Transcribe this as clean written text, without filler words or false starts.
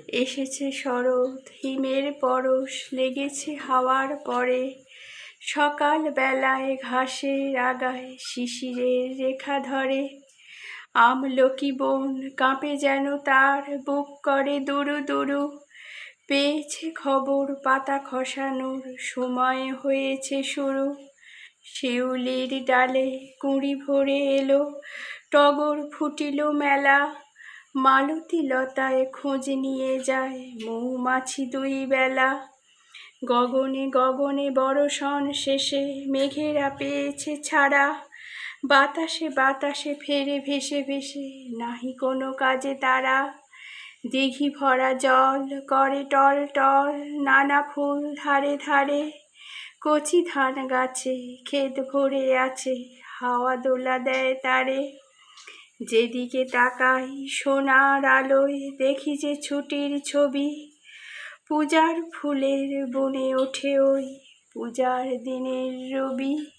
এসেছে শরৎ, হিমের পরশ লেগেছে হাওয়ার পরে। সকাল বেলায় ঘাসের আগায় শিশিরের রেখা ধরে। আমলকি বন কাঁপে যেন তার, বুক করে দুরু দুরু। পেয়েছে খবর পাতা খসানোর সময় হয়েছে শুরু। শিউলির ডালে কুঁড়ি ভরে এলো, টগর ফুটিল মেলা। মালতী লতায় খোঁজ নিয়ে যায় মৌমাছি দুই বেলা। গগনে গগনে বরষণ শেষে মেঘেরা পেয়েছে ছাড়া। বাতাসে বাতাসে ফেরে ভেসে ভেসে, নাহি কোনো কাজে তারা। দিঘি ভরা জল করে টল টল, নানা ফুল ধারে ধারে। কচি ধান গাছে ক্ষেত ভরে আছে, হাওয়া দোলা দেয় তারে। যেদিকে তাকাই সোনার আলোয় দেখি যে ছুটির ছবি। পূজার ফুলের বনে ওঠে ওই পূজার দিনের রবি।